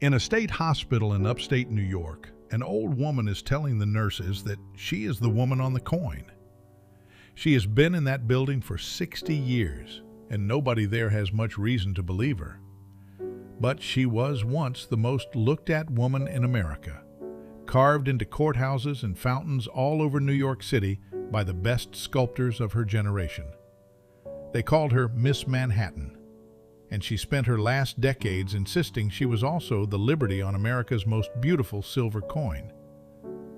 In a state hospital in upstate New York, an old woman is telling the nurses that she is the woman on the coin. She has been in that building for 60 years, and nobody there has much reason to believe her. But she was once the most looked at woman in America, carved into courthouses and fountains all over New York City by the best sculptors of her generation. They called her Miss Manhattan, and she spent her last decades insisting she was also the Liberty on America's most beautiful silver coin.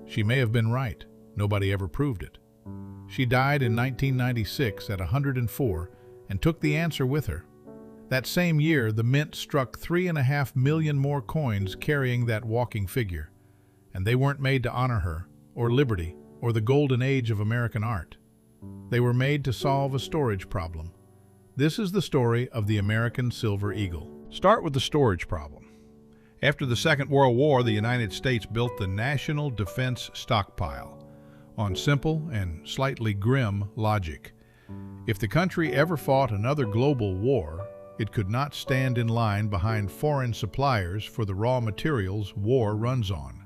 She may have been right. Nobody ever proved it. She died in 1996 at 104 and took the answer with her. That same year, the mint struck 3.5 million more coins carrying that walking figure, and they weren't made to honor her, or liberty, or the golden age of American art. They were made to solve a storage problem. This is the story of the American Silver Eagle. Start with the storage problem. After the Second World War, the United States built the National Defense Stockpile on simple and slightly grim logic. If the country ever fought another global war, it could not stand in line behind foreign suppliers for the raw materials war runs on.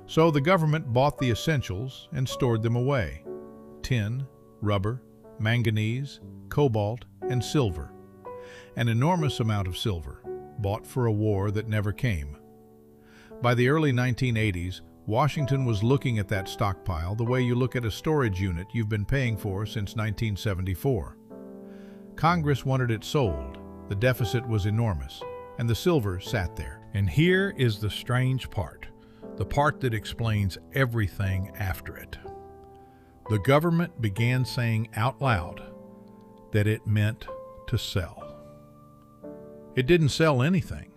So the government bought the essentials and stored them away: tin, rubber, manganese, cobalt, and silver. An enormous amount of silver, bought for a war that never came. By the early 1980s, Washington was looking at that stockpile the way you look at a storage unit you've been paying for since 1974. Congress wanted it sold, the deficit was enormous, and the silver sat there. And here is the strange part, the part that explains everything after it. The government began saying out loud that it meant to sell. It didn't sell anything.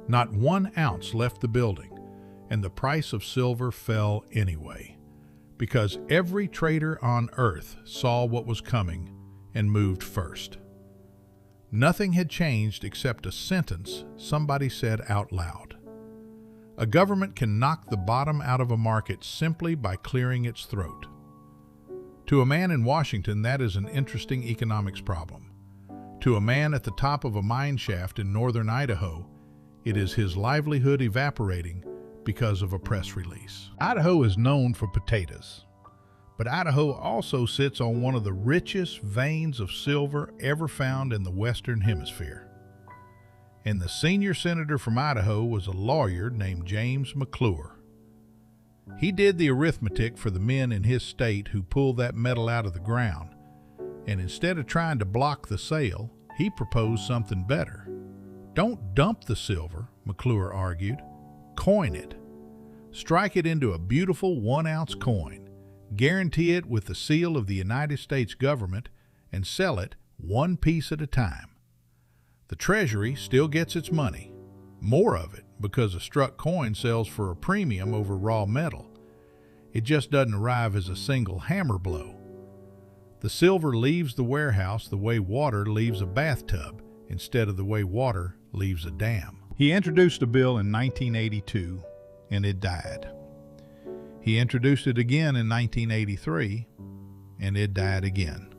Not 1 ounce left the building, and the price of silver fell anyway, because every trader on earth saw what was coming and moved first. Nothing had changed except a sentence somebody said out loud. A government can knock the bottom out of a market simply by clearing its throat. To a man in Washington, that is an interesting economics problem. To a man at the top of a mine shaft in northern Idaho, it is his livelihood evaporating because of a press release. Idaho is known for potatoes, but Idaho also sits on one of the richest veins of silver ever found in the Western Hemisphere. And the senior senator from Idaho was a lawyer named James McClure. He did the arithmetic for the men in his state who pulled that metal out of the ground, and instead of trying to block the sale, he proposed something better. Don't dump the silver, McClure argued. Coin it. Strike it into a beautiful 1 ounce coin, guarantee it with the seal of the United States government, and sell it one piece at a time. The Treasury still gets its money, more of it, because a struck coin sells for a premium over raw metal. It just doesn't arrive as a single hammer blow. The silver leaves the warehouse the way water leaves a bathtub, instead of the way water leaves a dam. He introduced a bill in 1982, and it died. He introduced it again in 1983, and it died again.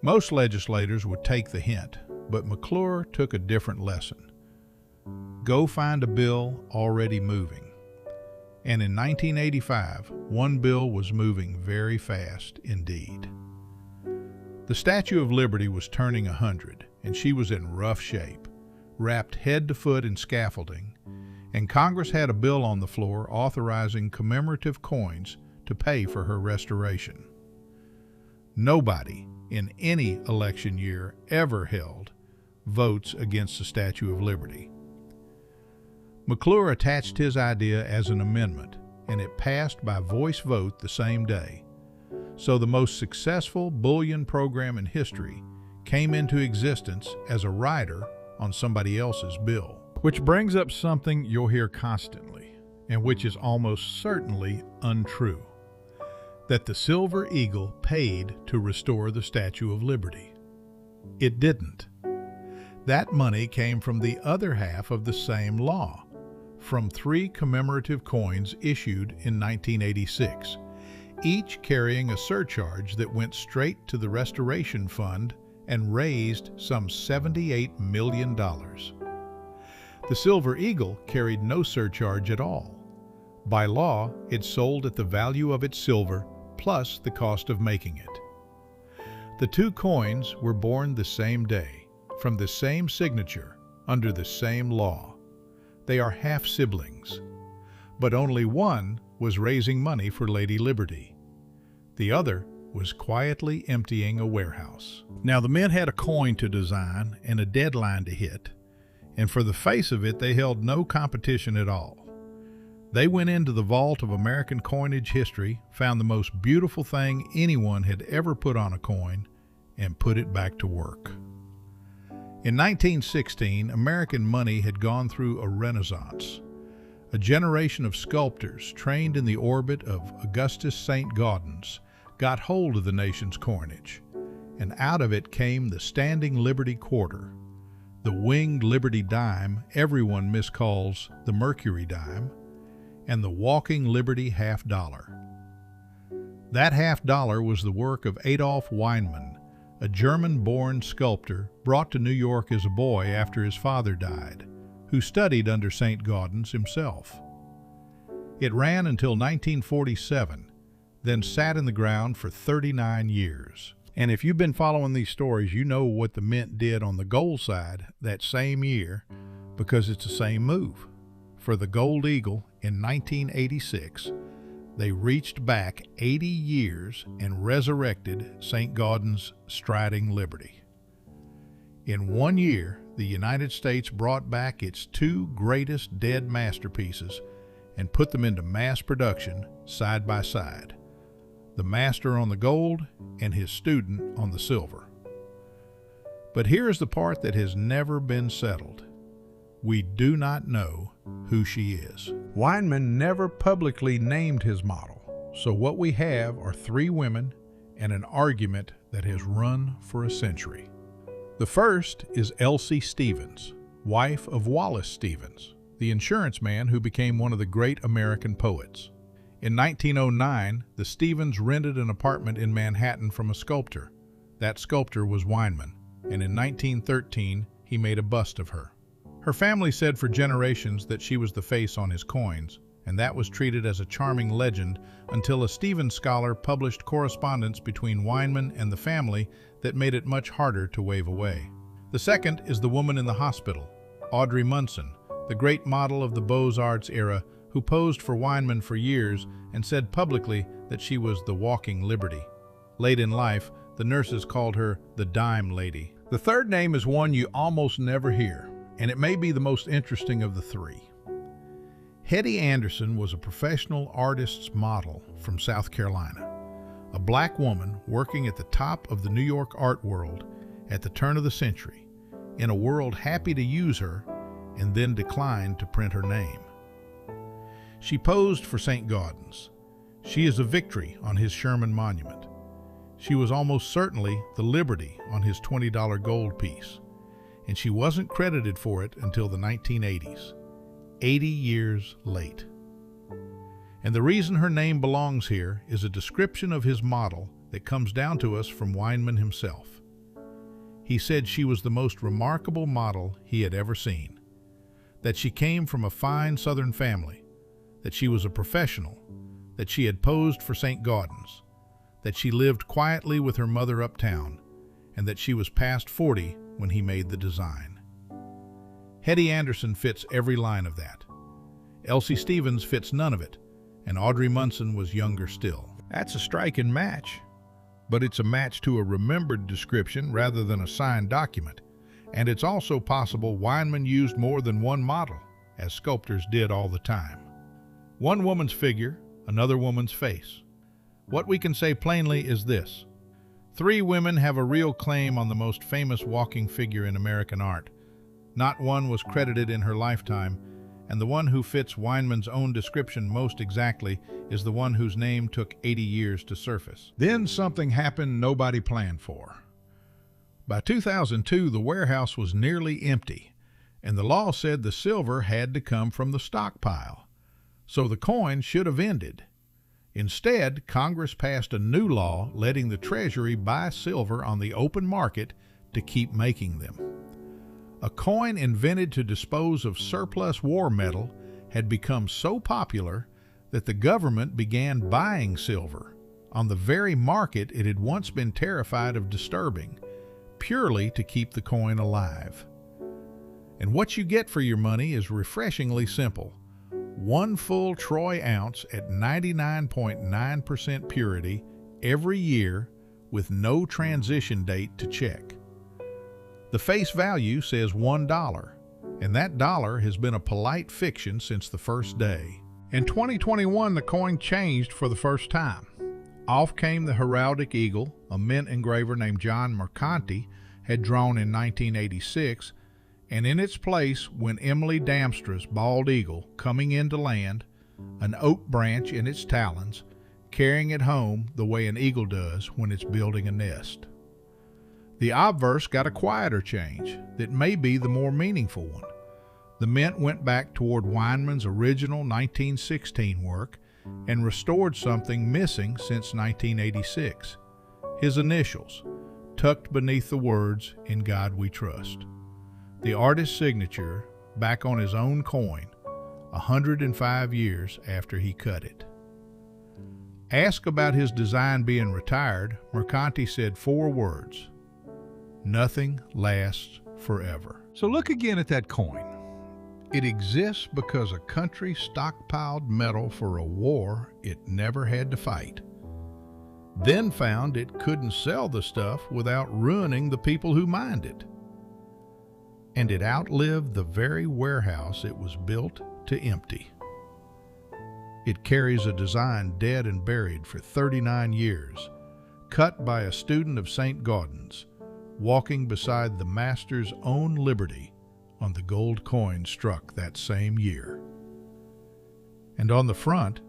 Most legislators would take the hint, but McClure took a different lesson. Go find a bill already moving. And in 1985, one bill was moving very fast indeed. The Statue of Liberty was turning 100, and she was in rough shape, wrapped head to foot in scaffolding, and Congress had a bill on the floor authorizing commemorative coins to pay for her restoration. Nobody in any election year ever held votes against the Statue of Liberty. McClure attached his idea as an amendment, and it passed by voice vote the same day. So the most successful bullion program in history came into existence as a rider on somebody else's bill. Which brings up something you'll hear constantly, and which is almost certainly untrue: that the Silver Eagle paid to restore the Statue of Liberty. It didn't. That money came from the other half of the same law, from 3 commemorative coins issued in 1986, each carrying a surcharge that went straight to the Restoration Fund and raised some $78 million. The Silver Eagle carried no surcharge at all. By law, it sold at the value of its silver plus the cost of making it. The two coins were born the same day, from the same signature, under the same law. They are half-siblings, but only one was raising money for Lady Liberty. The other was quietly emptying a warehouse. Now, the men had a coin to design and a deadline to hit, and for the face of it, they held no competition at all. They went into the vault of American coinage history, found the most beautiful thing anyone had ever put on a coin, and put it back to work. In 1916, American money had gone through a renaissance. A generation of sculptors trained in the orbit of Augustus St. Gaudens got hold of the nation's coinage, and out of it came the standing Liberty quarter, the winged Liberty dime everyone miscalls the Mercury dime, and the walking Liberty half-dollar. That half-dollar was the work of Adolf Weinmann, a German-born sculptor brought to New York as a boy after his father died, who studied under St. Gaudens himself. It ran until 1947, then sat in the ground for 39 years. And if you've been following these stories, you know what the mint did on the gold side that same year, because it's the same move. For the Gold Eagle in 1986, they reached back 80 years and resurrected St. Gaudens' striding liberty. In 1 year, the United States brought back its two greatest dead masterpieces and put them into mass production side by side. The master on the gold and his student on the silver. But here's the part that has never been settled. We do not know who she is. Weinmann never publicly named his model, so what we have are three women and an argument that has run for a century. The first is Elsie Stevens, wife of Wallace Stevens, the insurance man who became one of the great American poets. In 1909, the Stevens rented an apartment in Manhattan from a sculptor. That sculptor was Weinmann, and in 1913, he made a bust of her. Her family said for generations that she was the face on his coins, and that was treated as a charming legend until a Stevens scholar published correspondence between Weinmann and the family that made it much harder to wave away. The second is the woman in the hospital, Audrey Munson, the great model of the Beaux-Arts era, who posed for Weinmann for years and said publicly that she was the walking liberty. Late in life, the nurses called her the dime lady. The third name is one you almost never hear, and it may be the most interesting of the three. Hetty Anderson was a professional artist's model from South Carolina, a black woman working at the top of the New York art world at the turn of the century, in a world happy to use her and then declined to print her name. She posed for St. Gaudens. She is a victory on his Sherman monument. She was almost certainly the Liberty on his $20 gold piece, and she wasn't credited for it until the 1980s, 80 years late. And the reason her name belongs here is a description of his model that comes down to us from Weinmann himself. He said she was the most remarkable model he had ever seen, that she came from a fine Southern family, that she was a professional, that she had posed for St. Gaudens, that she lived quietly with her mother uptown, and that she was past 40 when he made the design. Hetty Anderson fits every line of that. Elsie Stevens fits none of it, and Audrey Munson was younger still. That's a striking match, but it's a match to a remembered description rather than a signed document, and it's also possible Weinmann used more than one model, as sculptors did all the time. One woman's figure, another woman's face. What we can say plainly is this: three women have a real claim on the most famous walking figure in American art. Not one was credited in her lifetime, and the one who fits Weinmann's own description most exactly is the one whose name took 80 years to surface. Then something happened nobody planned for. By 2002, the warehouse was nearly empty, and the law said the silver had to come from the stockpile. So the coin should have ended. Instead, Congress passed a new law letting the Treasury buy silver on the open market to keep making them. A coin invented to dispose of surplus war metal had become so popular that the government began buying silver on the very market it had once been terrified of disturbing, purely to keep the coin alive. And what you get for your money is refreshingly simple. 1 full troy ounce at 99.9% purity every year with no transition date to check. The face value says $1, and that dollar has been a polite fiction since the first day. In 2021, the coin changed for the first time. Off came the heraldic eagle a mint engraver named John Mercanti had drawn in 1986, and in its place went Emily Damstra's bald eagle coming in to land, an oak branch in its talons, carrying it home the way an eagle does when it's building a nest. The obverse got a quieter change that may be the more meaningful one. The mint went back toward Weinman's original 1916 work and restored something missing since 1986. His initials, tucked beneath the words, "In God We Trust." The artist's signature back on his own coin, 105 years after he cut it. Asked about his design being retired, Mercanti said 4 words: "Nothing lasts forever." So look again at that coin. It exists because a country stockpiled metal for a war it never had to fight, then found it couldn't sell the stuff without ruining the people who mined it. And it outlived the very warehouse it was built to empty. It carries a design dead and buried for 39 years, cut by a student of St. Gaudens, walking beside the master's own liberty on the gold coin struck that same year. And on the front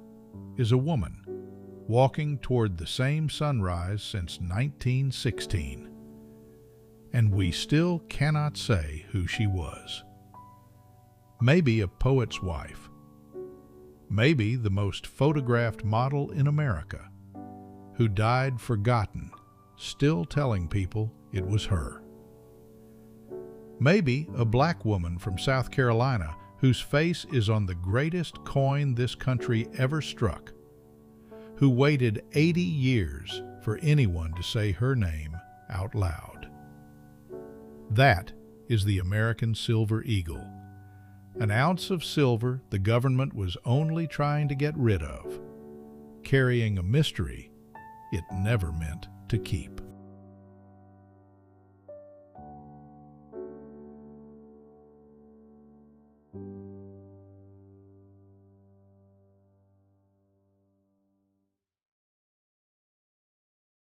is a woman walking toward the same sunrise since 1916. And we still cannot say who she was. Maybe a poet's wife. Maybe the most photographed model in America, who died forgotten, still telling people it was her. Maybe a black woman from South Carolina whose face is on the greatest coin this country ever struck, who waited 80 years for anyone to say her name out loud. That is the American Silver Eagle, an ounce of silver the government was only trying to get rid of, carrying a mystery it never meant to keep.